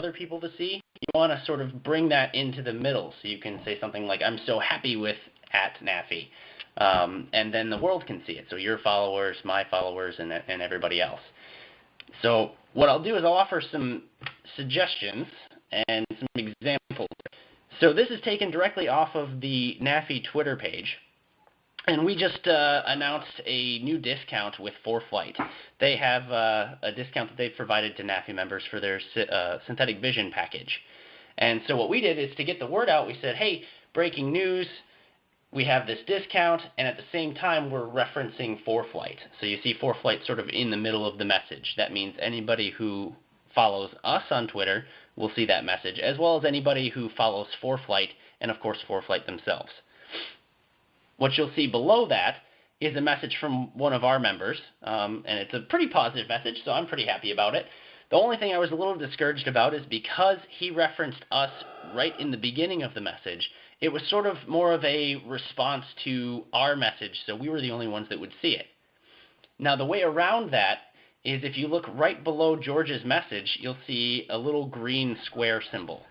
other people to see, you want to sort of bring that into the middle. So you can say something like, I'm so happy with @NAFI. And then the world can see it. So your followers, my followers, and everybody else. So what I'll do is I'll offer some suggestions and some examples. So this is taken directly off of the NAFI Twitter page. And we just announced a new discount with ForeFlight. They have a discount that they've provided to NAFI members for their synthetic vision package. And so what we did is to get the word out, we said, hey, breaking news, we have this discount, and at the same time we're referencing ForeFlight. So you see ForeFlight sort of in the middle of the message. That means anybody who follows us on Twitter will see that message, as well as anybody who follows ForeFlight and, of course, ForeFlight themselves. What you'll see below that is a message from one of our members, and it's a pretty positive message, so I'm pretty happy about it. The only thing I was a little discouraged about is because he referenced us right in the beginning of the message, it was sort of more of a response to our message, so we were the only ones that would see it. Now, the way around that is if you look right below George's message, you'll see a little green square symbol.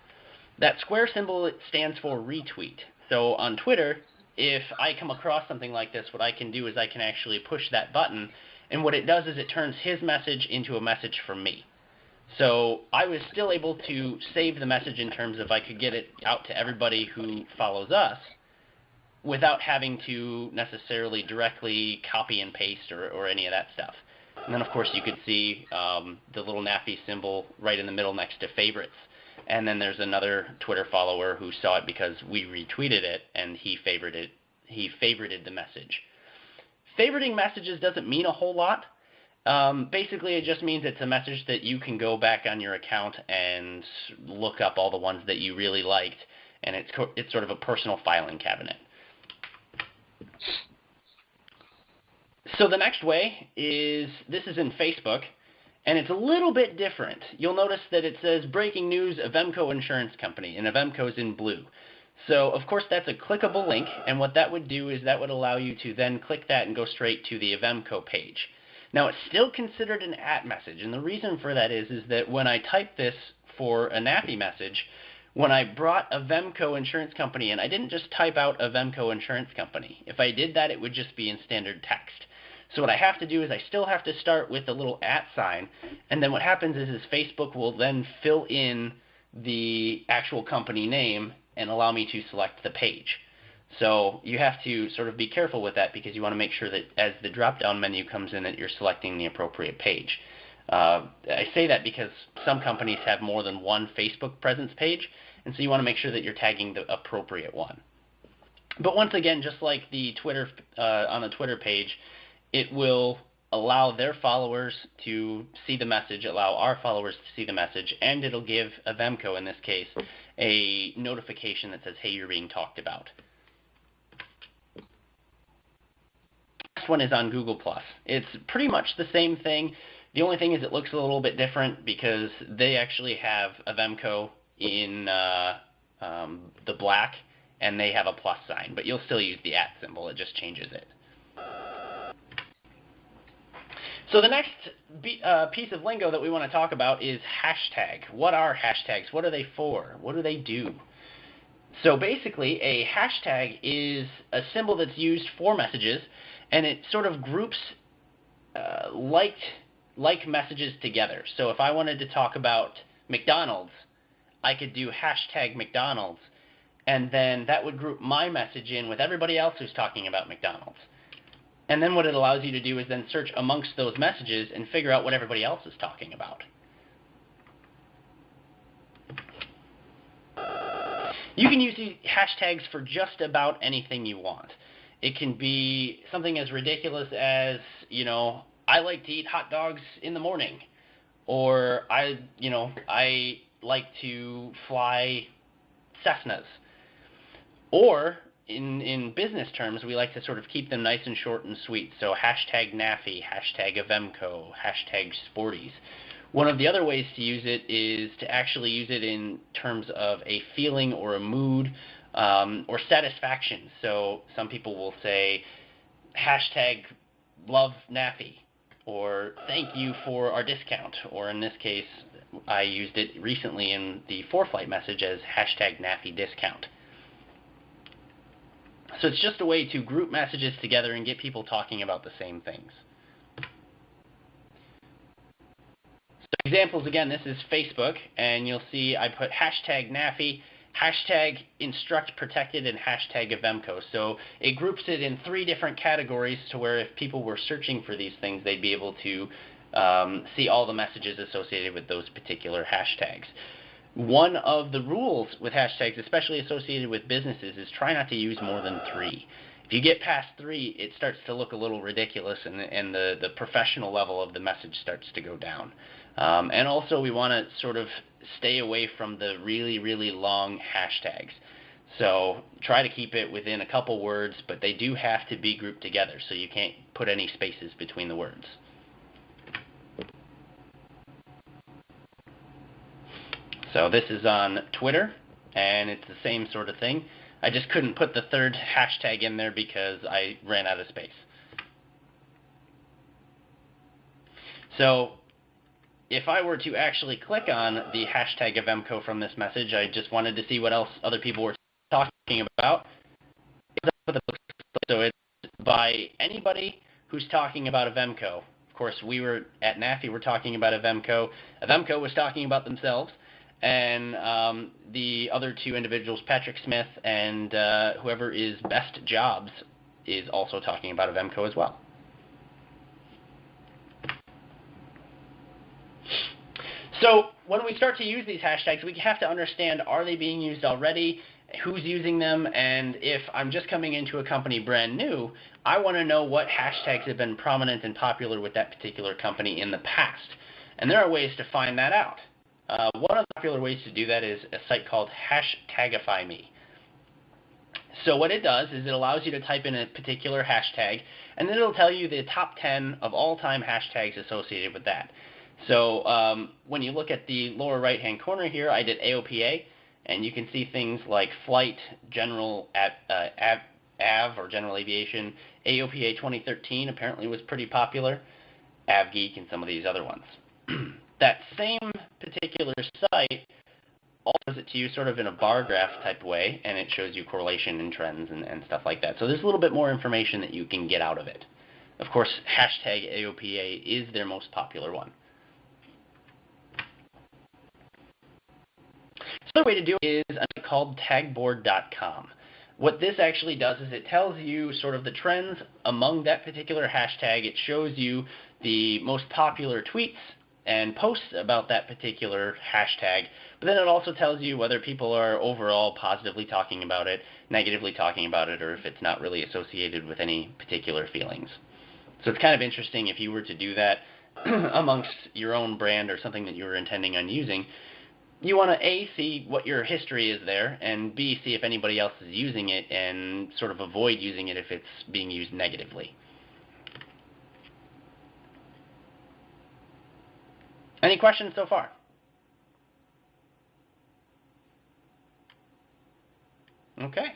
That square symbol stands for retweet. So on Twitter, if I come across something like this, what I can do is I can actually push that button, and what it does is it turns his message into a message from me. So I was still able to save the message in terms of I could get it out to everybody who follows us without having to necessarily directly copy and paste or any of that stuff. And then, of course, you could see the little NAFI symbol right in the middle next to favorites. And then there's another Twitter follower who saw it because we retweeted it, and he favorited the message. Favoriting messages doesn't mean a whole lot. Basically, it just means it's a message that you can go back on your account and look up all the ones that you really liked, and it's sort of a personal filing cabinet. So the next way is, this is in Facebook, and it's a little bit different. You'll notice that it says breaking news, Avemco Insurance Company, and Avemco is in blue. So, of course, that's a clickable link, and what that would do is that would allow you to then click that and go straight to the Avemco page. Now, it's still considered an @message, and the reason for that is that when I type this for a NAFI message, when I brought Avemco Insurance Company in, I didn't just type out Avemco Insurance Company. If I did that, it would just be in standard text. So what I have to do is I still have to start with the little @sign, and then what happens is Facebook will then fill in the actual company name and allow me to select the page. So you have to sort of be careful with that because you want to make sure that as the drop-down menu comes in that you're selecting the appropriate page. I say that because some companies have more than one Facebook presence page, and so you want to make sure that you're tagging the appropriate one. But once again, just like the Twitter on the Twitter page, it will allow their followers to see the message, allow our followers to see the message, and it'll give Avemco, in this case, a notification that says, hey, you're being talked about. Next one is on Google+. It's pretty much the same thing. The only thing is it looks a little bit different because they actually have Avemco in the black, and they have a plus sign, but you'll still use the @ symbol. It just changes it. So the next piece of lingo that we want to talk about is hashtag. What are hashtags? What are they for? What do they do? So basically, a hashtag is a symbol that's used for messages, and it sort of groups like messages together. So if I wanted to talk about McDonald's, I could do hashtag McDonald's, and then that would group my message in with everybody else who's talking about McDonald's. And then what it allows you to do is then search amongst those messages and figure out what everybody else is talking about. You can use these hashtags for just about anything you want. It can be something as ridiculous as, I like to eat hot dogs in the morning, or I like to fly Cessnas, or in business terms, we like to sort of keep them nice and short and sweet. So hashtag NAFI, hashtag Avemco, hashtag Sporties. One of the other ways to use it is to actually use it in terms of a feeling or a mood or satisfaction. So some people will say hashtag love NAFI, or thank you for our discount, or in this case, I used it recently in the ForeFlight message as hashtag NAFI discount. So it's just a way to group messages together and get people talking about the same things. So examples, again, this is Facebook, and you'll see I put hashtag NAFI, hashtag instruct protected, and hashtag Avemco. So it groups it in 3 different categories to where if people were searching for these things, they'd be able to see all the messages associated with those particular hashtags. One of the rules with hashtags, especially associated with businesses, is try not to use more than 3. If you get past 3, it starts to look a little ridiculous, and the professional level of the message starts to go down. And also, we want to sort of stay away from the really, really long hashtags. So try to keep it within a couple words, but they do have to be grouped together, so you can't put any spaces between the words. So this is on Twitter, and it's the same sort of thing. I just couldn't put the 3rd hashtag in there because I ran out of space. So if I were to actually click on the hashtag Avemco from this message, I just wanted to see what else other people were talking about. So it's by anybody who's talking about Avemco. Of course, we were at NAFI, we're talking about Avemco. Avemco was talking about themselves. And the other 2 individuals, Patrick Smith and whoever is Best Jobs, is also talking about Avemco as well. So when we start to use these hashtags, we have to understand, are they being used already, who's using them, and if I'm just coming into a company brand new, I want to know what hashtags have been prominent and popular with that particular company in the past. And there are ways to find that out. One of the popular ways to do that is a site called Hashtagify.me. So what it does is it allows you to type in a particular hashtag, and then it'll tell you the top 10 of all-time hashtags associated with that. So when you look at the lower right-hand corner here, I did AOPA, and you can see things like flight, general AV or general aviation. AOPA 2013 apparently was pretty popular. AvGeek and some of these other ones. That same particular site also does it to you sort of in a bar graph type way, and it shows you correlation and trends and stuff like that. So there's a little bit more information that you can get out of it. Of course, hashtag AOPA is their most popular one. Another way to do it is called tagboard.com. What this actually does is it tells you sort of the trends among that particular hashtag. It shows you the most popular tweets and posts about that particular hashtag, but then it also tells you whether people are overall positively talking about it, negatively talking about it, or if it's not really associated with any particular feelings. So it's kind of interesting if you were to do that amongst your own brand or something that you were intending on using. You want to A, see what your history is there, and B, see if anybody else is using it and sort of avoid using it if it's being used negatively. Any questions so far? Okay.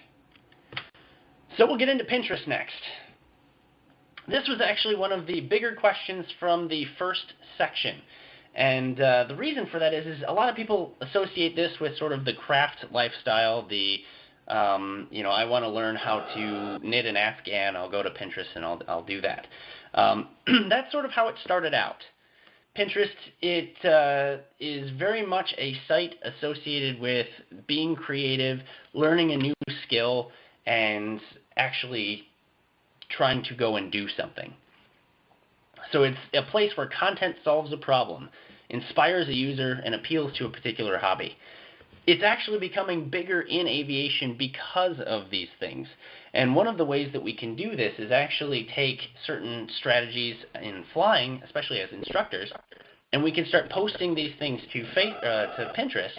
So we'll get into Pinterest next. This was actually one of the bigger questions from the first section. And the reason for that is a lot of people associate this with sort of the craft lifestyle, the, I want to learn how to knit an Afghan, I'll go to Pinterest and I'll do that. That's sort of how it started out. Pinterest, it is very much a site associated with being creative, learning a new skill, and actually trying to go and do something. So it's a place where content solves a problem, inspires a user, and appeals to a particular hobby. It's actually becoming bigger in aviation because of these things. And one of the ways that we can do this is actually take certain strategies in flying, especially as instructors, and we can start posting these things to Pinterest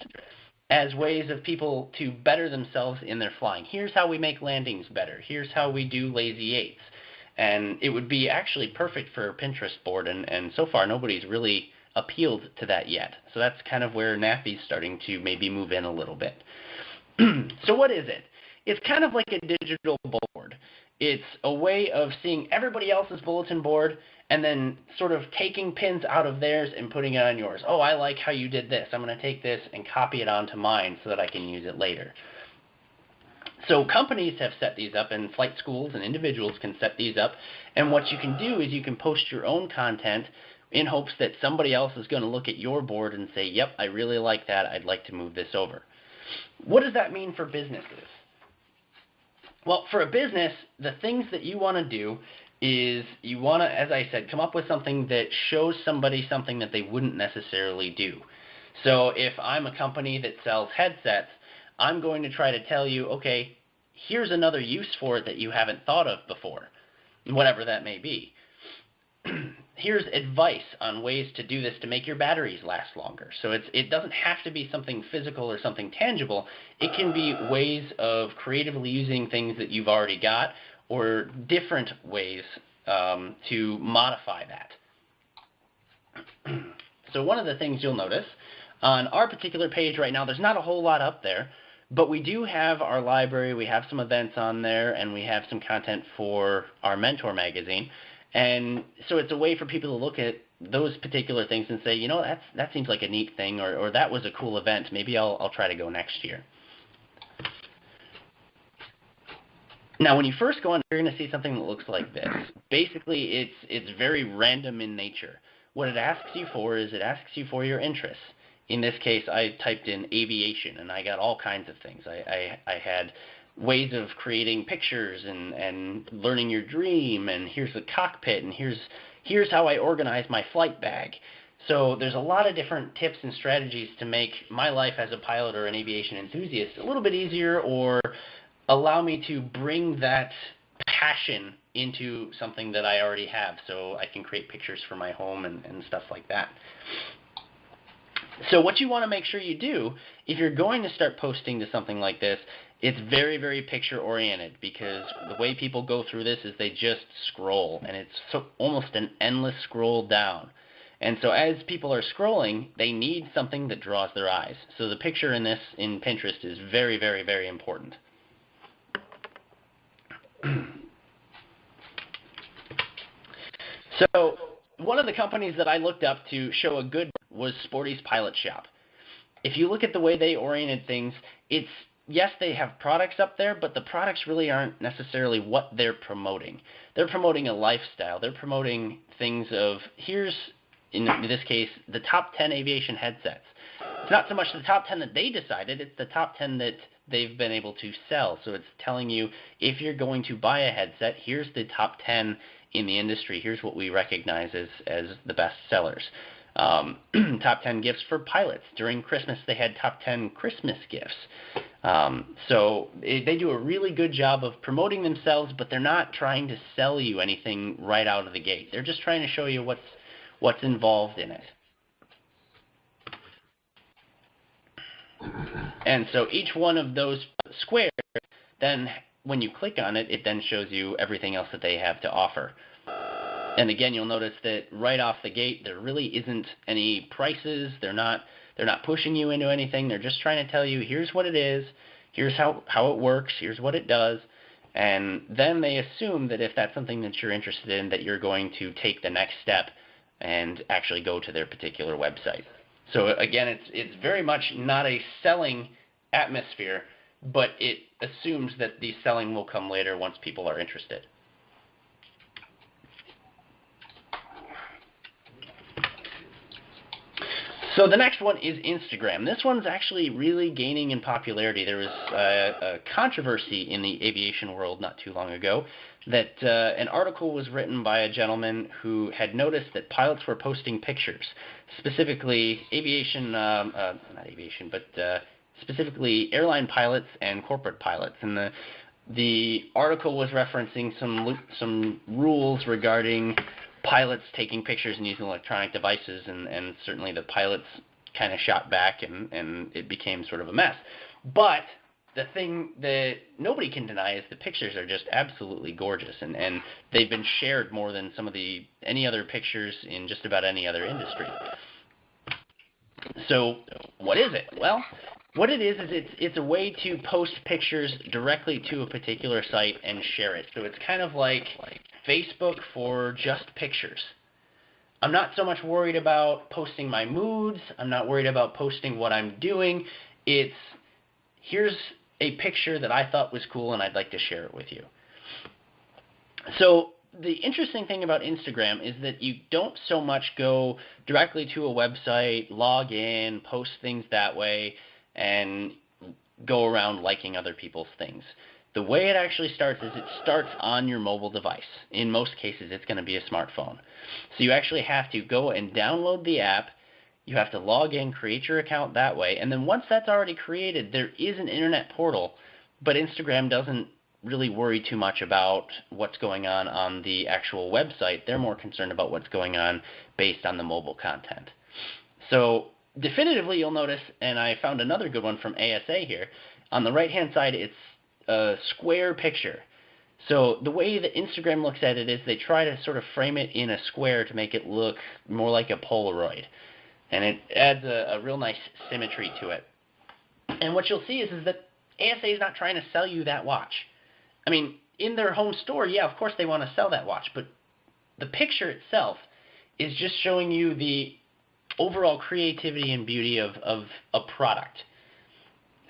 as ways of people to better themselves in their flying. Here's how we make landings better. Here's how we do lazy eights. And it would be actually perfect for a Pinterest board, and so far nobody's really appealed to that yet. So that's kind of where NAFI is starting to maybe move in a little bit. So what is it? It's kind of like a digital board. It's a way of seeing everybody else's bulletin board and then sort of taking pins out of theirs and putting it on yours. Oh, I like how you did this. I'm going to take this and copy it onto mine so that I can use it later. So companies have set these up, and flight schools and individuals can set these up. And what you can do is you can post your own content in hopes that somebody else is going to look at your board and say, yep, I really like that. I'd like to move this over. What does that mean for businesses? Well, for a business, the things that you want to do is you want to, as I said, come up with something that shows somebody something that they wouldn't necessarily do. So if I'm a company that sells headsets, I'm going to try to tell you, okay, here's another use for it that you haven't thought of before, whatever that may be. Here's advice on ways to do this to make your batteries last longer. So it doesn't have to be something physical or something tangible. It can be ways of creatively using things that you've already got or different ways to modify that. So one of the things you'll notice on our particular page right now, there's not a whole lot up there, but we do have our library, we have some events on there, and we have some content for our Mentor magazine. And so it's a way for people to look at those particular things and say, you know, that seems like a neat thing, or that was a cool event. Maybe I'll try to go next year. Now, when you first go on, you're going to see something that looks like this. Basically, it's very random in nature. What it asks you for is it asks you for your interests. In this case, I typed in aviation, and I got all kinds of things. I had ways of creating pictures and learning your dream, and here's the cockpit, and here's how I organize my flight bag. So there's a lot of different tips and strategies to make my life as a pilot or an aviation enthusiast a little bit easier, or allow me to bring that passion into something that I already have, so I can create pictures for my home and stuff like that. So what you want to make sure you do, if you're going to start posting to something like this, it's very, very picture-oriented, because the way people go through this is they just scroll, and it's almost an endless scroll down. And so as people are scrolling, they need something that draws their eyes. So the picture in Pinterest is very, very, very important. So one of the companies that I looked up to show a good was Sporty's Pilot Shop. If you look at the way they oriented things, yes, they have products up there, but the products really aren't necessarily what they're promoting. They're promoting a lifestyle. They're promoting things of, here's, in this case, the top 10 aviation headsets. It's not so much the top 10 that they decided, it's the top 10 that they've been able to sell. So it's telling you, if you're going to buy a headset, here's the top 10 in the industry. Here's what we recognize as the best sellers. Top 10 gifts for pilots. During Christmas, they had top 10 Christmas gifts. So they do a really good job of promoting themselves, but they're not trying to sell you anything right out of the gate. They're just trying to show you what's involved in it. And so each one of those squares, then when you click on it, it then shows you everything else that they have to offer. And again, you'll notice that right off the gate, there really isn't any prices. They're not pushing you into anything. They're just trying to tell you, here's what it is, here's how it works, here's what it does. And then they assume that if that's something that you're interested in, that you're going to take the next step and actually go to their particular website. So again, it's very much not a selling atmosphere, but it assumes that the selling will come later once people are interested. So the next one is Instagram. This one's actually really gaining in popularity. There was a controversy in the aviation world not too long ago that an article was written by a gentleman who had noticed that pilots were posting pictures, specifically specifically airline pilots and corporate pilots. And the article was referencing some rules regarding pilots taking pictures and using electronic devices, and certainly the pilots kind of shot back, and it became sort of a mess. But the thing that nobody can deny is the pictures are just absolutely gorgeous, and they've been shared more than any other pictures in just about any other industry. So what is it? Well, What it is it's a way to post pictures directly to a particular site and share it. So it's kind of like Facebook for just pictures. I'm not so much worried about posting my moods. I'm not worried about posting what I'm doing. It's, here's a picture that I thought was cool and I'd like to share it with you. So the interesting thing about Instagram is that you don't so much go directly to a website, log in, post things that way, and go around liking other people's things. The way it actually starts is it starts on your mobile device. In most cases, it's going to be a smartphone. So you actually have to go and download the app. You have to log in, create your account that way, and then once that's already created, there is an internet portal, but Instagram doesn't really worry too much about what's going on the actual website. They're more concerned about what's going on based on the mobile content. So definitively you'll notice, and I found another good one from ASA here, on the right-hand side it's a square picture. So the way that Instagram looks at it is they try to sort of frame it in a square to make it look more like a Polaroid. And it adds a real nice symmetry to it. And what you'll see is that ASA is not trying to sell you that watch. I mean, in their home store, yeah, of course they want to sell that watch, but the picture itself is just showing you the overall creativity and beauty of a product.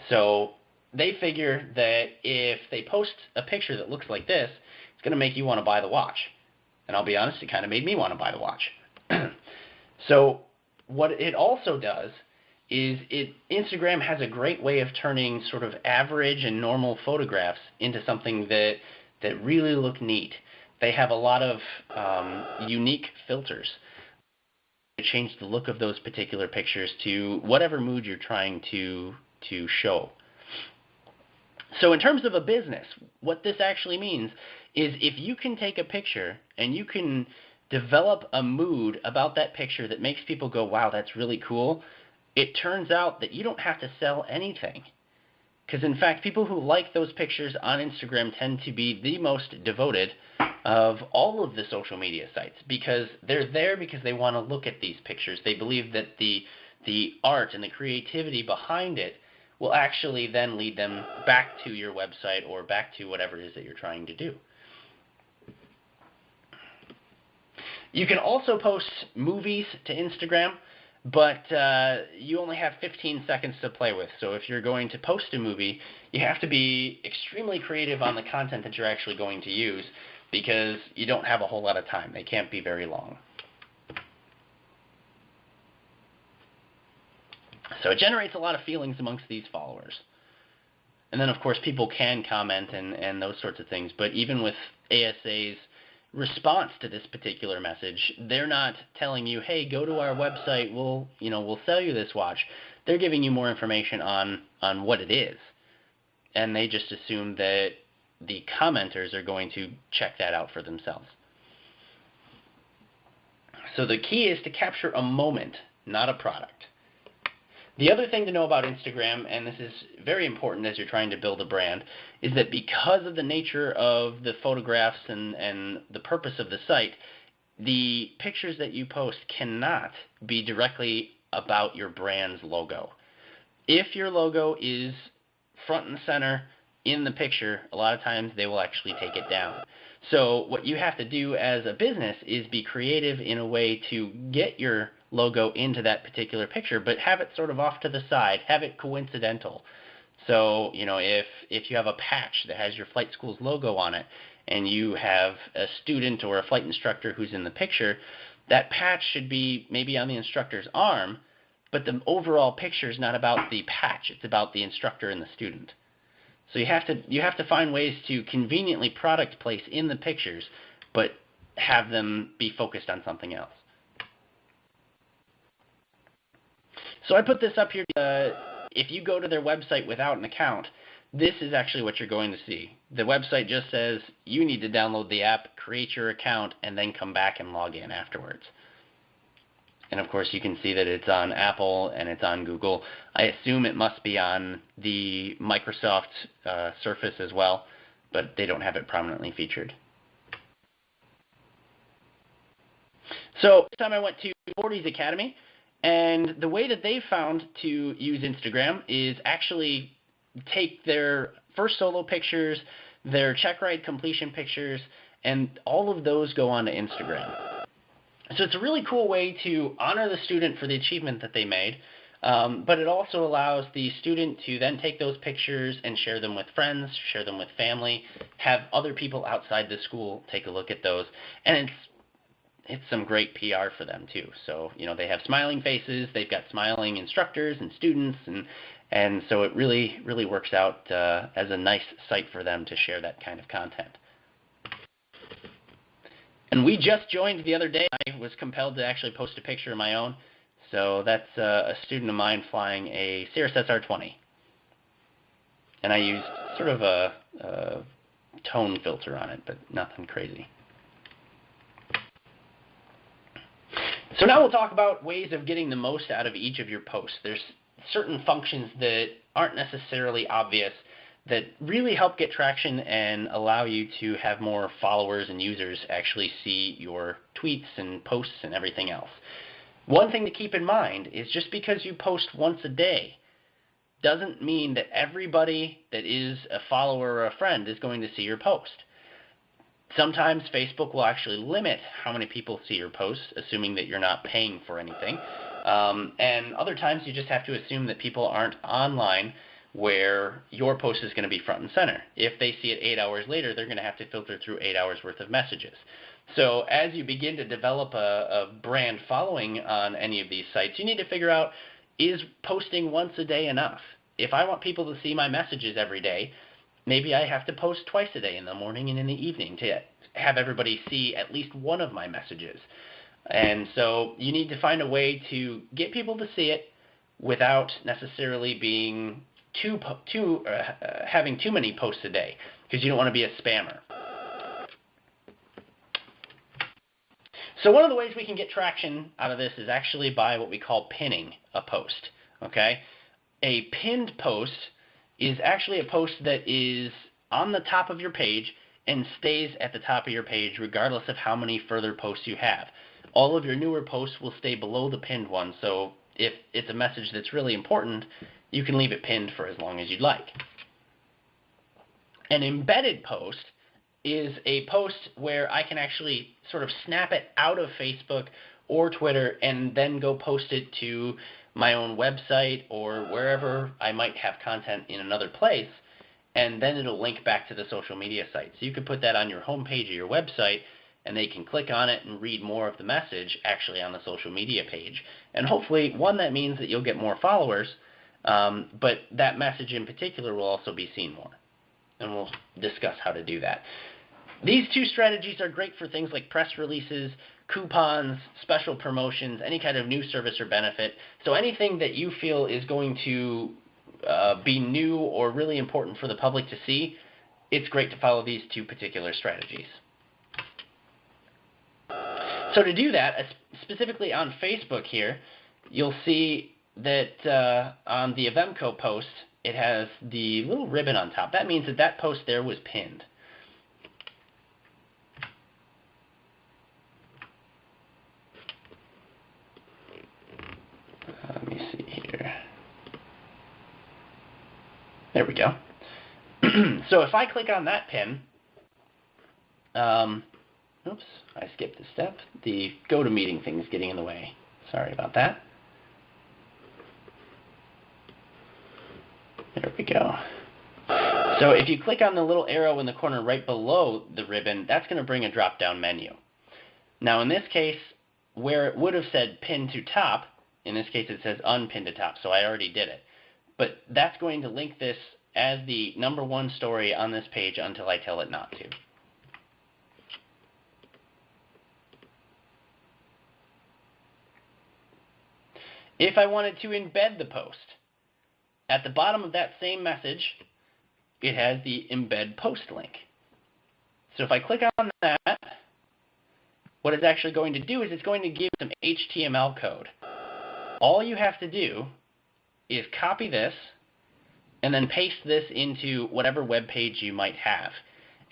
So they figure that if they post a picture that looks like this, it's going to make you want to buy the watch. And I'll be honest, it kind of made me want to buy the watch. So what it also does is Instagram has a great way of turning sort of average and normal photographs into something that really look neat. They have a lot of unique filters to change the look of those particular pictures to whatever mood you're trying to show. So in terms of a business, what this actually means is if you can take a picture and you can develop a mood about that picture that makes people go, wow, that's really cool, it turns out that you don't have to sell anything. Because in fact, people who like those pictures on Instagram tend to be the most devoted of all of the social media sites, because they're there because they want to look at these pictures. They believe that the art and the creativity behind it will actually then lead them back to your website or back to whatever it is that you're trying to do. You can also post movies to Instagram, but you only have 15 seconds to play with. So if you're going to post a movie, you have to be extremely creative on the content that you're actually going to use, because you don't have a whole lot of time. They can't be very long. So it generates a lot of feelings amongst these followers. And then, of course, people can comment and those sorts of things. But even with ASA's response to this particular message, they're not telling you, hey, go to our website, we'll sell you this watch. They're giving you more information on what it is. And they just assume that the commenters are going to check that out for themselves. So the key is to capture a moment, not a product. The other thing to know about Instagram, and this is very important as you're trying to build a brand, is that because of the nature of the photographs and the purpose of the site, the pictures that you post cannot be directly about your brand's logo. If your logo is front and center in the picture, a lot of times they will actually take it down. So what you have to do as a business is be creative in a way to get your logo into that particular picture, but have it sort of off to the side, have it coincidental. So, if you have a patch that has your flight school's logo on it, and you have a student or a flight instructor who's in the picture, that patch should be maybe on the instructor's arm, but the overall picture is not about the patch, it's about the instructor and the student. So you have to find ways to conveniently product place in the pictures, but have them be focused on something else. So I put this up here. If you go to their website without an account, this is actually what you're going to see. The website just says you need to download the app, create your account, and then come back and log in afterwards. And of course you can see that it's on Apple and it's on Google. I assume it must be on the Microsoft Surface as well, but they don't have it prominently featured. So this time I went to Sporty's Academy. And the way that they've found to use Instagram is actually take their first solo pictures, their check ride completion pictures, and all of those go onto Instagram. So it's a really cool way to honor the student for the achievement that they made, but it also allows the student to then take those pictures and share them with friends, share them with family, have other people outside the school take a look at those, and it's some great PR for them too. So, you know, they have smiling faces, they've got smiling instructors and students, and so it really, really works out as a nice site for them to share that kind of content. And we just joined the other day. I was compelled to actually post a picture of my own. So that's a student of mine flying a Cirrus SR-20. And I used sort of a tone filter on it, but nothing crazy. So now we'll talk about ways of getting the most out of each of your posts. There's certain functions that aren't necessarily obvious that really help get traction and allow you to have more followers and users actually see your tweets and posts and everything else. One thing to keep in mind is just because you post once a day doesn't mean that everybody that is a follower or a friend is going to see your post. Sometimes Facebook will actually limit how many people see your posts, assuming that you're not paying for anything. And other times you just have to assume that people aren't online where your post is going to be front and center. If they see it 8 hours later, they're going to have to filter through 8 hours worth of messages. So as you begin to develop a brand following on any of these sites, you need to figure out, is posting once a day enough? If I want people to see my messages every day, maybe I have to post twice a day, in the morning and in the evening, to have everybody see at least one of my messages. And so you need to find a way to get people to see it without necessarily being having too many posts a day, because you don't want to be a spammer. So one of the ways we can get traction out of this is actually by what we call pinning a post. Okay, a pinned post is actually a post that is on the top of your page and stays at the top of your page regardless of how many further posts you have. All of your newer posts will stay below the pinned one, so if it's a message that's really important, you can leave it pinned for as long as you'd like. An embedded post is a post where I can actually sort of snap it out of Facebook or Twitter and then go post it to my own website or wherever I might have content in another place, and then it'll link back to the social media site. So you could put that on your homepage of your website, and they can click on it and read more of the message actually on the social media page. And hopefully, one, that means that you'll get more followers, but that message in particular will also be seen more. And we'll discuss how to do that. These two strategies are great for things like press releases, coupons, special promotions, any kind of new service or benefit. So anything that you feel is going to be new or really important for the public to see, it's great to follow these two particular strategies. So to do that, specifically on Facebook here, you'll see that on the Avemco post, it has the little ribbon on top. That means that that post there was pinned. Let me see here. There we go. So if I click on that pin, oops, I skipped a step. The GoToMeeting thing is getting in the way. Sorry about that. There we go. So if you click on the little arrow in the corner right below the ribbon, that's going to bring a drop-down menu. Now in this case, where it would have said pin to top, in this case it says unpin to top, so I already did it. But that's going to link this as the #1 story on this page until I tell it not to. If I wanted to embed the post, at the bottom of that same message, it has the embed post link. So if I click on that, what it's actually going to do is it's going to give some HTML code. All you have to do is copy this and then paste this into whatever web page you might have.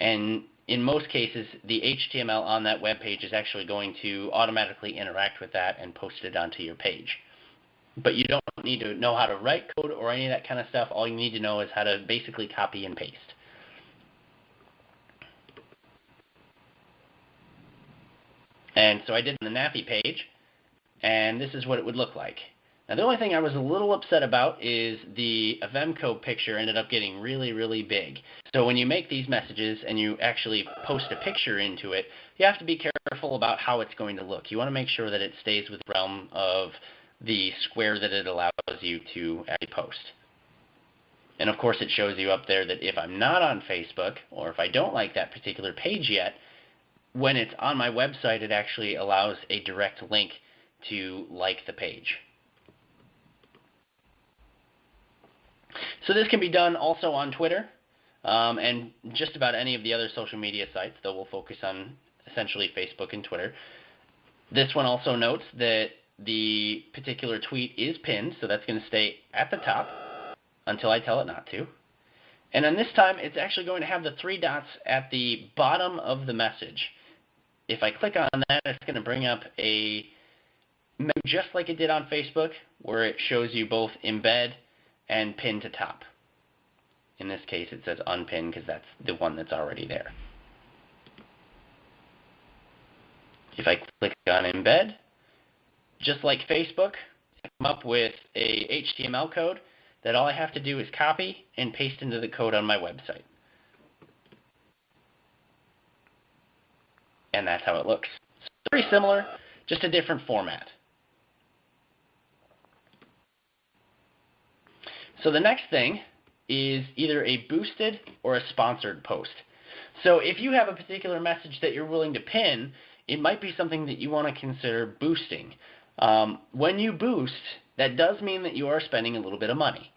And in most cases, the HTML on that web page is actually going to automatically interact with that and post it onto your page. but you don't need to know how to write code or any of that kind of stuff. All you need to know is how to basically copy and paste. And so I did the NAFI page, and this is what it would look like. Now, the only thing I was a little upset about is the Avemco picture ended up getting really, really big. So when you make these messages and you actually post a picture into it, you have to be careful about how it's going to look. You want to make sure that it stays within the realm of the square that it allows you to actually post. And of course, it shows you up there that if I'm not on Facebook, or if I don't like that particular page yet, when it's on my website, it actually allows a direct link to like the page. So this can be done also on Twitter and just about any of the other social media sites, though we'll focus on essentially Facebook and Twitter. This one also notes that the particular tweet is pinned, so that's going to stay at the top until I tell it not to. And then this time, it's actually going to have the 3 dots at the bottom of the message. If I click on that, it's going to bring up a menu just like it did on Facebook, where it shows you both embed and pin to top. In this case, it says unpin because that's the one that's already there. If I click on embed, just like Facebook, I come up with a HTML code that all I have to do is copy and paste into the code on my website. And that's how it looks. So very similar, just a different format. So the next thing is either a boosted or a sponsored post. So if you have a particular message that you're willing to pin, it might be something that you want to consider boosting. When you boost, that does mean that you are spending a little bit of money.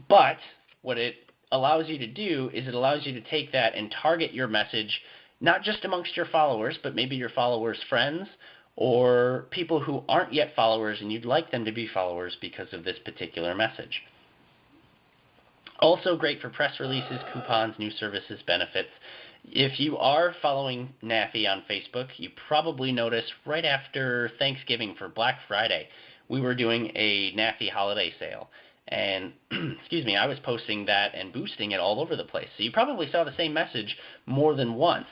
But what it allows you to do is it allows you to take that and target your message not just amongst your followers, but maybe your followers' friends or people who aren't yet followers and you'd like them to be followers because of this particular message. Also great for press releases, coupons, new services, benefits. If you are following NAFI on Facebook, you probably noticed right after Thanksgiving for Black Friday, we were doing a NAFI holiday sale. And, excuse me, I was posting that and boosting it all over the place. So you probably saw the same message more than once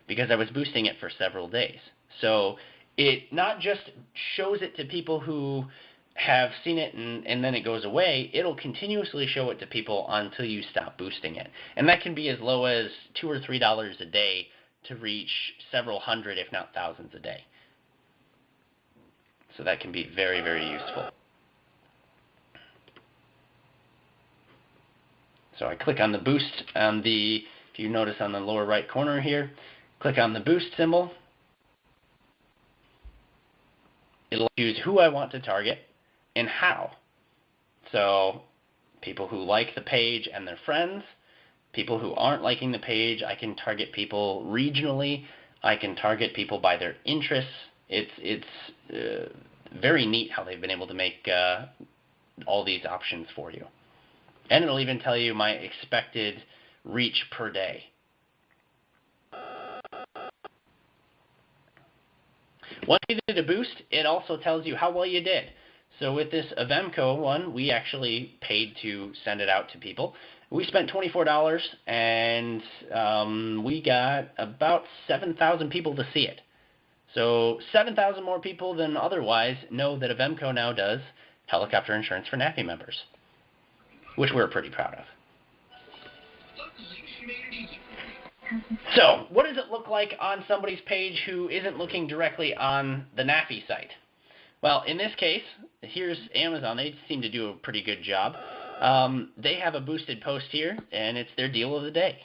because I was boosting it for several days. So it not just shows it to people who have seen it and then it goes away, it'll continuously show it to people until you stop boosting it. And that can be as low as $2 or $3 a day to reach several hundred, if not thousands a day. So that can be very, very useful. So I click on the boost on the, if you notice on the lower right corner here, click on the boost symbol. It'll choose who I want to target and how. So people who like the page and their friends, people who aren't liking the page, I can target people regionally, I can target people by their interests. It's very neat how they've been able to make all these options for you. And it'll even tell you my expected reach per day. Once you did a boost, it also tells you how well you did. So with this Avemco one, we actually paid to send it out to people. We spent $24 and we got about 7,000 people to see it. So 7,000 more people than otherwise know that Avemco now does helicopter insurance for NAFI members, which we're pretty proud of. So, what does it look like on somebody's page who isn't looking directly on the NAFI site? Well, in this case, here's Amazon. They seem to do a pretty good job. They have a boosted post here, and it's their deal of the day.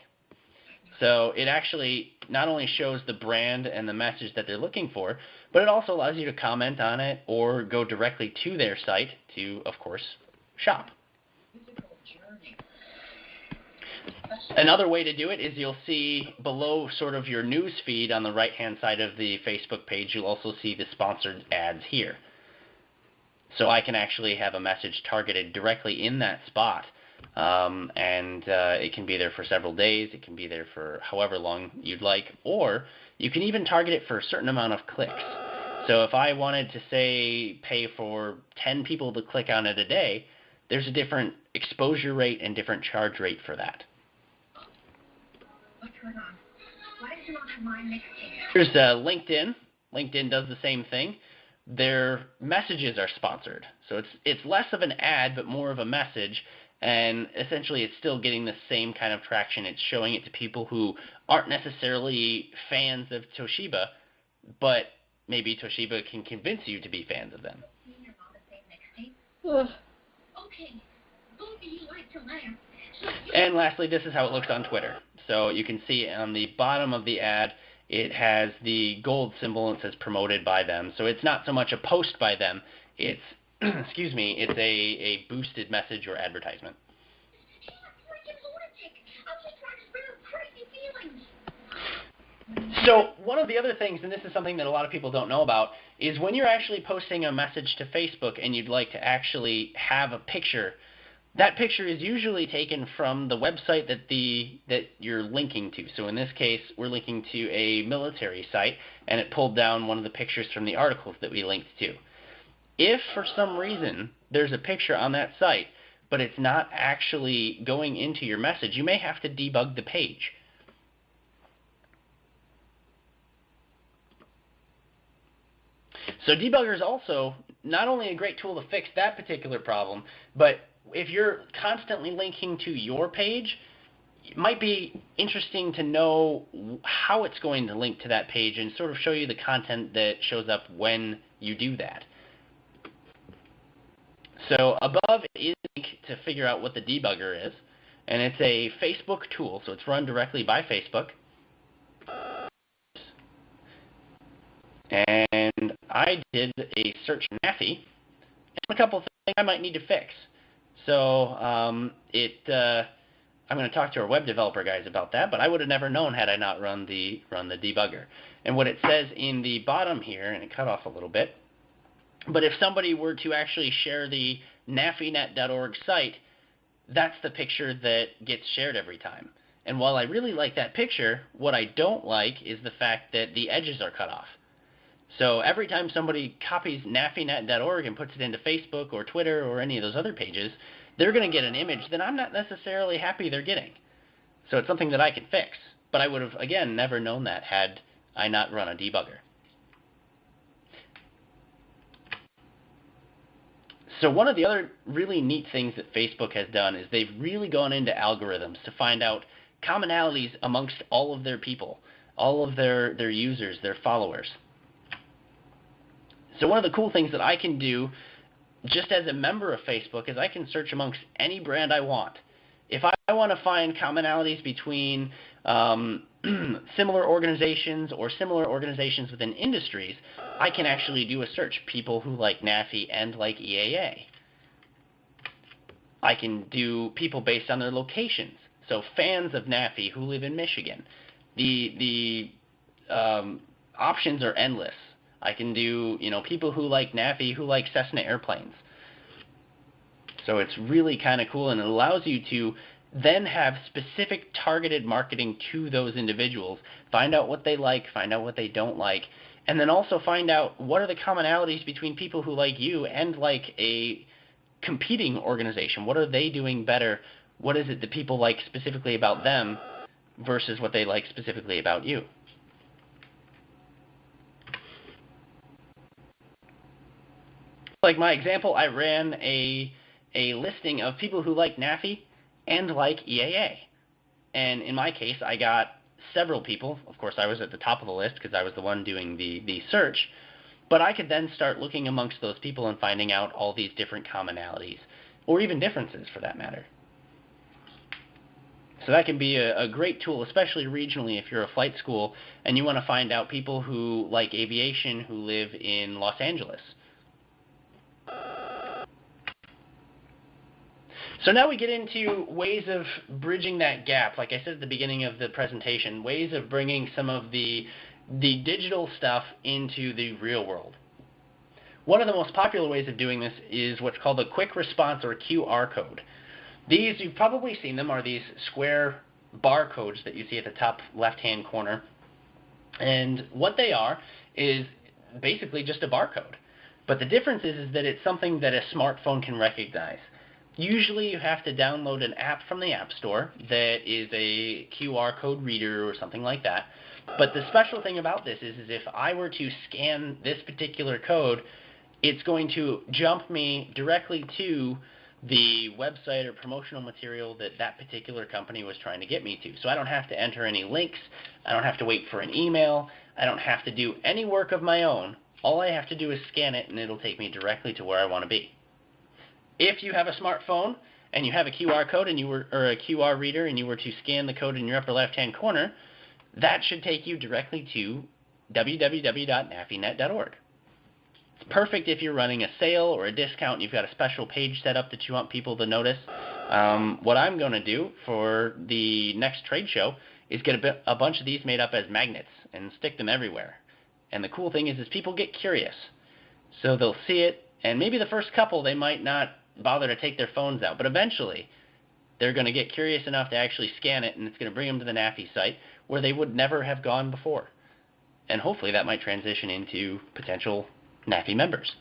So it actually not only shows the brand and the message that they're looking for, but it also allows you to comment on it or go directly to their site to, of course, shop. Another way to do it is you'll see below sort of your news feed on the right-hand side of the Facebook page, you'll also see the sponsored ads here. So I can actually have a message targeted directly in that spot, and it can be there for several days, it can be there for however long you'd like, or you can even target it for a certain amount of clicks. So if I wanted to, say, pay for 10 people to click on it a day, there's a different exposure rate and different charge rate for that. What's going on? Why does it not have my mixtape? Here's LinkedIn. LinkedIn does the same thing. Their messages are sponsored. So it's less of an ad, but more of a message. And essentially, it's still getting the same kind of traction. It's showing it to people who aren't necessarily fans of Toshiba, but maybe Toshiba can convince you to be fans of them. You're on the same mixtape? Okay. Don't you like to laugh? And lastly, this is how it looks on Twitter. So you can see on the bottom of the ad, it has the gold symbol and it says promoted by them. So it's not so much a post by them. It's excuse me, it's a boosted message or advertisement. So one of the other things, and this is something that a lot of people don't know about, is when you're actually posting a message to Facebook and you'd like to actually have a picture, that picture is usually taken from the website that you're linking to. So in this case, we're linking to a military site, and it pulled down one of the pictures from the articles that we linked to. If for some reason there's a picture on that site, but it's not actually going into your message, you may have to debug the page. So debugger is also not only a great tool to fix that particular problem, but if you're constantly linking to your page, it might be interesting to know how it's going to link to that page and sort of show you the content that shows up when you do that. So above is a link to figure out what the debugger is, and it's a Facebook tool, so it's run directly by Facebook. And I did a search in NAFI, and a couple of things I might need to fix. So I'm going to talk to our web developer guys about that, but I would have never known had I not run the debugger. And what it says in the bottom here, and it cut off a little bit, but if somebody were to actually share the NAFInet.org site, that's the picture that gets shared every time. And while I really like that picture, what I don't like is the fact that the edges are cut off. So every time somebody copies NAFInet.org and puts it into Facebook or Twitter or any of those other pages, they're going to get an image that I'm not necessarily happy they're getting. So it's something that I can fix. But I would have, again, never known that had I not run a debugger. So one of the other really neat things that Facebook has done is they've really gone into algorithms to find out commonalities amongst all of their people, all of their users, their followers. So one of the cool things that I can do just as a member of Facebook is I can search amongst any brand I want. If I want to find commonalities between similar organizations or similar organizations within industries, I can actually do a search. People who like NAFI and like EAA. I can do people based on their locations. So fans of NAFI who live in Michigan. The options are endless. I can do, people who like NAFI who like Cessna airplanes. So it's really kind of cool, and it allows you to then have specific targeted marketing to those individuals, find out what they like, find out what they don't like, and then also find out what are the commonalities between people who like you and like a competing organization. What are they doing better? What is it that people like specifically about them versus what they like specifically about you? Like my example, I ran a listing of people who like NAFI and like EAA. And in my case, I got several people. Of course, I was at the top of the list because I was the one doing the search. But I could then start looking amongst those people and finding out all these different commonalities, or even differences for that matter. So that can be a great tool, especially regionally if you're a flight school and you want to find out people who like aviation who live in Los Angeles. So now we get into ways of bridging that gap. Like I said at the beginning of the presentation, ways of bringing some of the digital stuff into the real world. One of the most popular ways of doing this is what's called a quick response or QR code. These, you've probably seen them, are these square barcodes that you see at the top left-hand corner. And what they are is basically just a barcode. But the difference is that it's something that a smartphone can recognize. Usually you have to download an app from the App Store that is a QR code reader or something like that. But the special thing about this is if I were to scan this particular code, it's going to jump me directly to the website or promotional material that that particular company was trying to get me to. So I don't have to enter any links. I don't have to wait for an email. I don't have to do any work of my own. All I have to do is scan it, and it'll take me directly to where I want to be. If you have a smartphone and you have a QR code or a QR reader and you were to scan the code in your upper left-hand corner, that should take you directly to www.nafinet.org. It's perfect if you're running a sale or a discount and you've got a special page set up that you want people to notice. What I'm going to do for the next trade show is get a bunch of these made up as magnets and stick them everywhere. And the cool thing is people get curious. So they'll see it, and maybe the first couple they might not bother to take their phones out, but eventually they're going to get curious enough to actually scan it, and it's going to bring them to the NAFI site where they would never have gone before. And hopefully that might transition into potential NAFI members.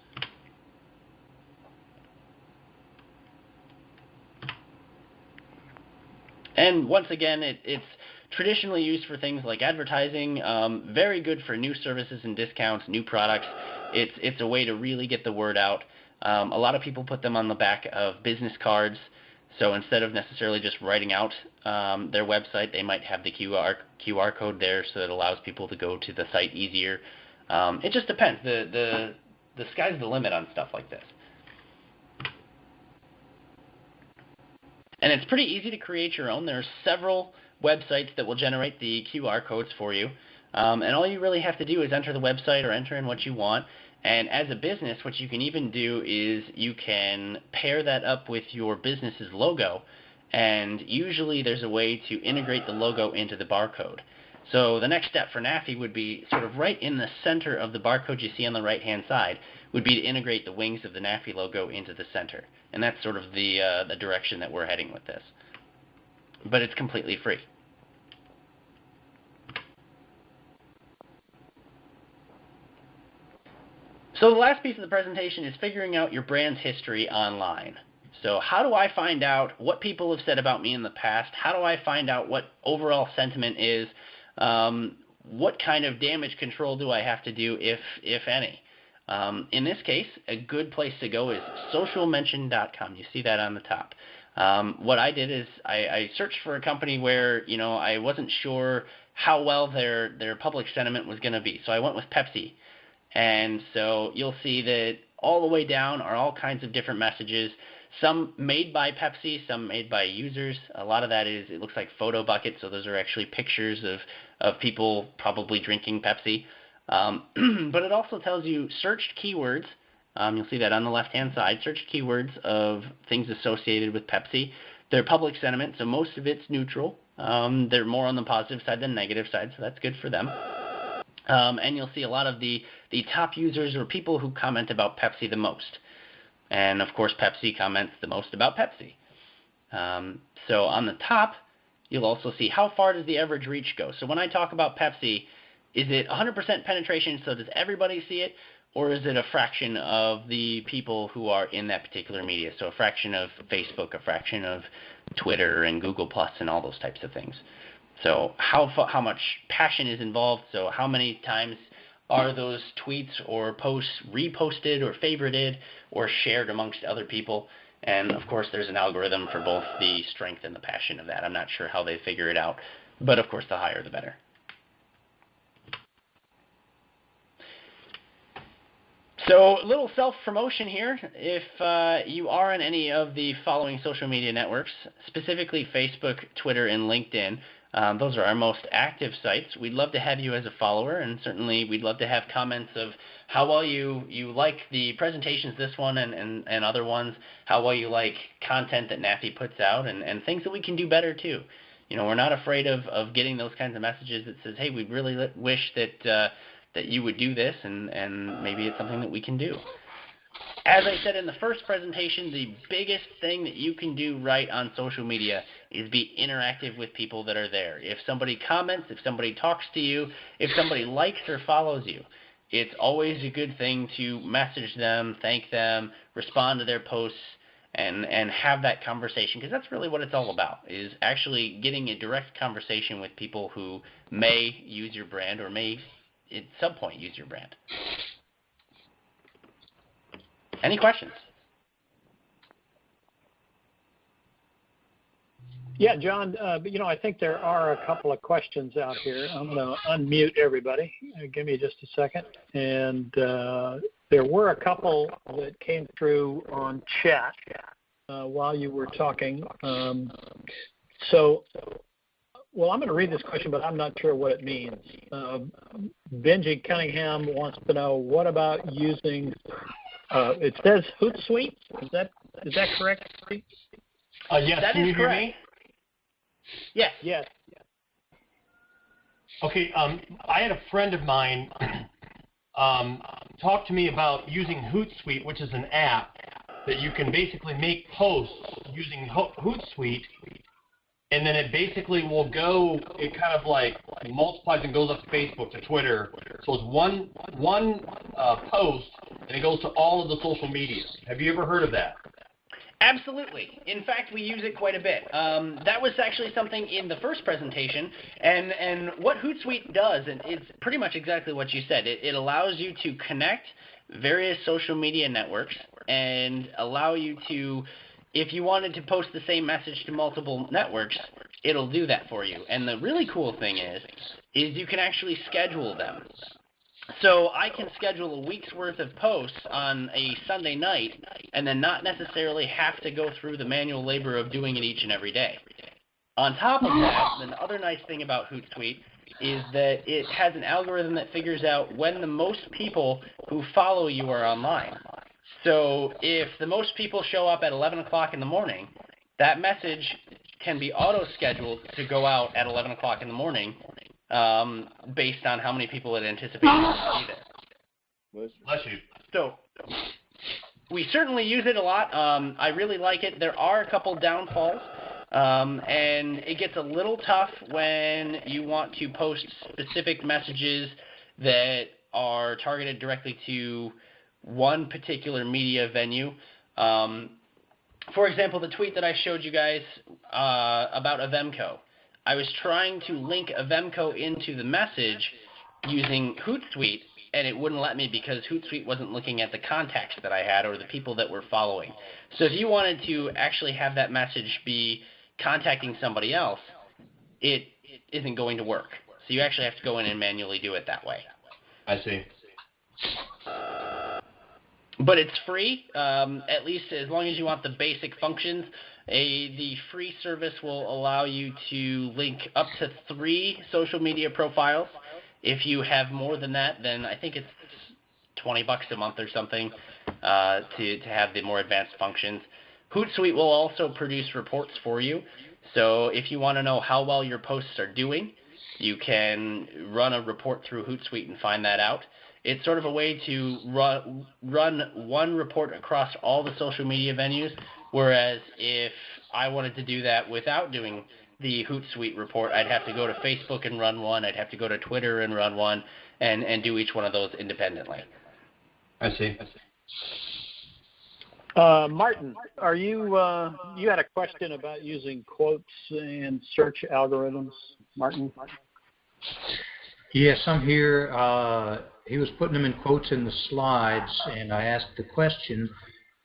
And once again, it's traditionally used for things like advertising, very good for new services and discounts, new products. It's a way to really get the word out. A lot of people put them on the back of business cards. So instead of necessarily just writing out their website, they might have the QR code there, so it allows people to go to the site easier. It just depends. The sky's the limit on stuff like this. And it's pretty easy to create your own. There are several websites that will generate the QR codes for you. And all you really have to do is enter the website or enter in what you want. And as a business, what you can even do is you can pair that up with your business's logo. And usually there's a way to integrate the logo into the barcode. So the next step for NAFI would be sort of right in the center of the barcode you see on the right-hand side would be to integrate the wings of the NAFI logo into the center. And that's sort of the direction that we're heading with this. But it's completely free. So the last piece of the presentation is figuring out your brand's history online. So how do I find out what people have said about me in the past? How do I find out what overall sentiment is? What kind of damage control do I have to do, if any? In this case, a good place to go is socialmention.com. You see that on the top. What I did is I searched for a company where I wasn't sure how well their public sentiment was going to be. So I went with Pepsi. And so you'll see that all the way down are all kinds of different messages, some made by Pepsi, some made by users. A lot of that it looks like photo buckets, so those are actually pictures of people probably drinking Pepsi. But it also tells you searched keywords. You'll see that on the left-hand side, searched keywords of things associated with Pepsi. Their public sentiment, so most of it's neutral. They're more on the positive side than negative side, so that's good for them. And you'll see a lot of the top users or people who comment about Pepsi the most. And, of course, Pepsi comments the most about Pepsi. So on the top, you'll also see how far does the average reach go. So when I talk about Pepsi, is it 100% penetration, so does everybody see it? Or is it a fraction of the people who are in that particular media? So a fraction of Facebook, a fraction of Twitter and Google Plus and all those types of things. So how much passion is involved, so how many times are those tweets or posts reposted or favorited or shared amongst other people? And, of course, there's an algorithm for both the strength and the passion of that. I'm not sure how they figure it out, but, of course, the higher the better. So a little self-promotion here. If you are on any of the following social media networks, specifically Facebook, Twitter, and LinkedIn, those are our most active sites. We'd love to have you as a follower, and certainly we'd love to have comments of how well you like the presentations, this one and other ones, how well you like content that NAFI puts out, and things that we can do better too. We're not afraid of getting those kinds of messages that says, hey, we really wish that you would do this, and maybe it's something that we can do. As I said in the first presentation, the biggest thing that you can do right on social media is be interactive with people that are there. If somebody comments, if somebody talks to you, if somebody likes or follows you, it's always a good thing to message them, thank them, respond to their posts, and have that conversation, because that's really what it's all about, is actually getting a direct conversation with people who may use your brand or may at some point use your brand. Any questions? Yeah, John, I think there are a couple of questions out here. I'm going to unmute everybody. Give me just a second. And there were a couple that came through on chat while you were talking. I'm going to read this question, but I'm not sure what it means. Benji Cunningham wants to know, what about using, it says Hootsuite? Is that correct? Yes, that can is you hear correct. me? Yes. Yes. Okay, I had a friend of mine talk to me about using Hootsuite, which is an app that you can basically make posts using Hootsuite, and then it basically will go, it kind of like multiplies and goes up to Facebook, to Twitter. So it's one post, and it goes to all of the social media. Have you ever heard of that? Absolutely. In fact, we use it quite a bit. That was actually something in the first presentation, and what Hootsuite does, and it's pretty much exactly what you said. It allows you to connect various social media networks and allow you to, if you wanted to post the same message to multiple networks, it'll do that for you. And the really cool thing is you can actually schedule them. So I can schedule a week's worth of posts on a Sunday night and then not necessarily have to go through the manual labor of doing it each and every day. On top of that, the other nice thing about Hootsuite is that it has an algorithm that figures out when the most people who follow you are online. So if the most people show up at 11 o'clock in the morning, that message can be auto-scheduled to go out at 11 o'clock in the morning, based on how many people it anticipates to be there. Bless you. So we certainly use it a lot. I really like it. There are a couple downfalls, and it gets a little tough when you want to post specific messages that are targeted directly to one particular media venue. For example, the tweet that I showed you guys about Avemco. I was trying to link Avemco into the message using Hootsuite, and it wouldn't let me because Hootsuite wasn't looking at the contacts that I had or the people that were following. So if you wanted to actually have that message be contacting somebody else, it isn't going to work. So you actually have to go in and manually do it that way. I see. But it's free, at least as long as you want the basic functions. The free service will allow you to link up to 3 social media profiles. If you have more than that, then I think it's $20 a month or something to have the more advanced functions. Hootsuite will also produce reports for you. So if you want to know how well your posts are doing, you can run a report through Hootsuite and find that out. It's sort of a way to run one report across all the social media venues, whereas if I wanted to do that without doing the Hootsuite report, I'd have to go to Facebook and run one, I'd have to go to Twitter and run one, and do each one of those independently. I see. Martin, are you had a question about using quotes and search algorithms, Martin? Yes, I'm here. He was putting them in quotes in the slides, and I asked the question,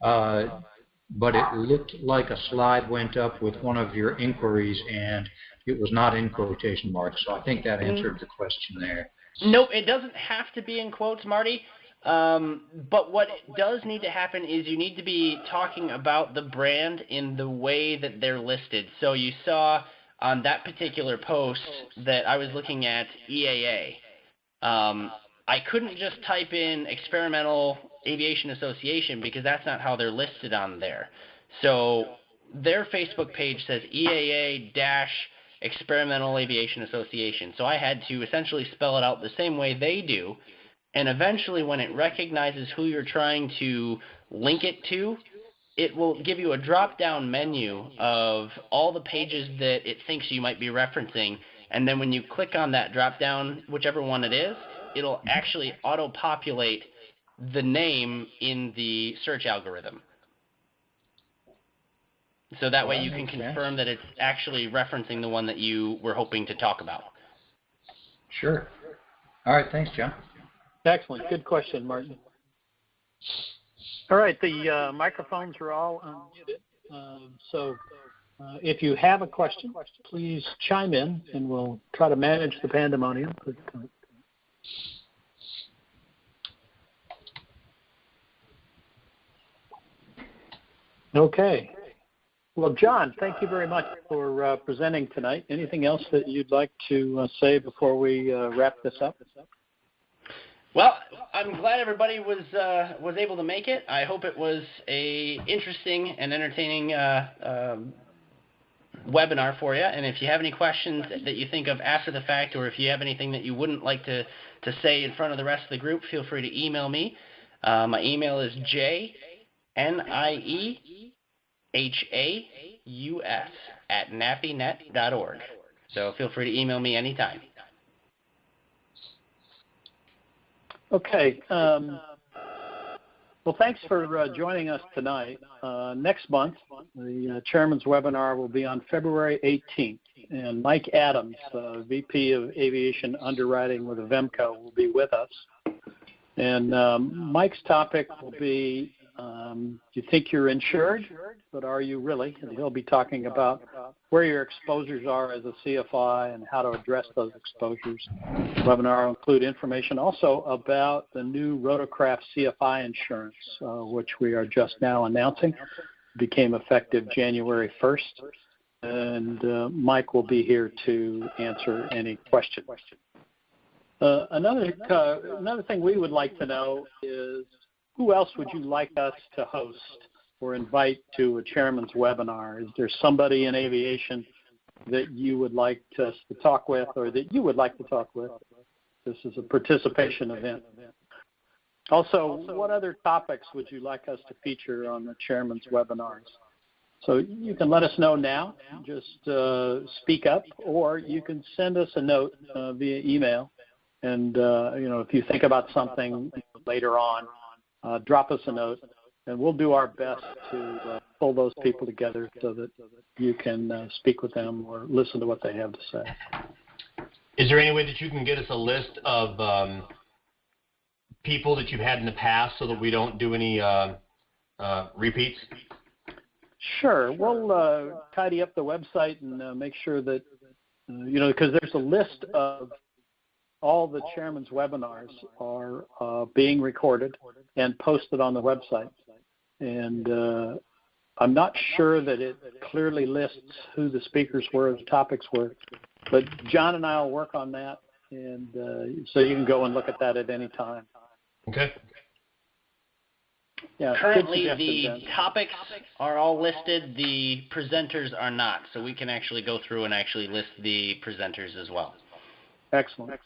but it looked like a slide went up with one of your inquiries, and it was not in quotation marks. So I think that answered the question there. Nope, it doesn't have to be in quotes, Marty. But what does need to happen is you need to be talking about the brand in the way that they're listed. So you saw on that particular post that I was looking at EAA. I couldn't just type in Experimental Aviation Association because that's not how they're listed on there. So their Facebook page says EAA-Experimental Aviation Association. So I had to essentially spell it out the same way they do. And eventually when it recognizes who you're trying to link it to, it will give you a drop-down menu of all the pages that it thinks you might be referencing. And then when you click on that drop-down, whichever one it is, it'll actually auto-populate the name in the search algorithm. So that way you can confirm that it's actually referencing the one that you were hoping to talk about. Sure. All right, thanks, John. Excellent. Good question, Martin. All right, the microphones are all unmuted. So if you have a question, please chime in, and we'll try to manage the pandemonium. Okay. Well, John, thank you very much for presenting tonight. Anything else that you'd like to say before we wrap this up? Well, I'm glad everybody was able to make it. I hope it was a interesting and entertaining webinar for you. And if you have any questions that you think of after the fact, or if you have anything that you wouldn't like to say in front of the rest of the group, feel free to email me. My email is jniehaus@nafinet.org. So feel free to email me anytime. Okay. Well, thanks for joining us tonight. Next month, the Chairman's webinar will be on February 18th, and Mike Adams, VP of Aviation Underwriting with Avemco, will be with us. And Mike's topic will be, you think you're insured, but are you really? And he'll be talking about where your exposures are as a CFI and how to address those exposures. The webinar will include information also about the new Rotorcraft CFI insurance, which we are just now announcing. It became effective January 1st, and Mike will be here to answer any questions. Another thing we would like to know is, who else would you like us to host or invite to a chairman's webinar? Is there somebody in aviation that you would like us to talk with, or that you would like to talk with? This is a participation event. Also, what other topics would you like us to feature on the chairman's webinars? So you can let us know now. Just speak up, or you can send us a note via email. And, if you think about something later on, drop us a note, and we'll do our best to pull those people together so that you can speak with them or listen to what they have to say. Is there any way that you can get us a list of people that you've had in the past so that we don't do any repeats? Sure. We'll tidy up the website and make sure that, because there's a list of all the chairman's webinars are being recorded and posted on the website. And I'm not sure that it clearly lists who the speakers were, the topics were, but John and I will work on that, and so you can go and look at that at any time. Okay. Yeah, currently, the topics are all listed. The presenters are not, so we can actually go through and actually list the presenters as well. Excellent.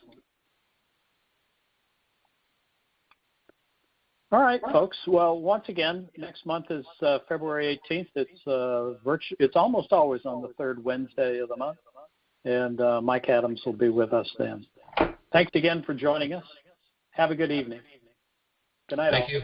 All right, folks. Well, once again, next month is February 18th. It's almost always on the third Wednesday of the month, and Mike Adams will be with us then. Thanks again for joining us. Have a good evening. Good night, all. Thank you.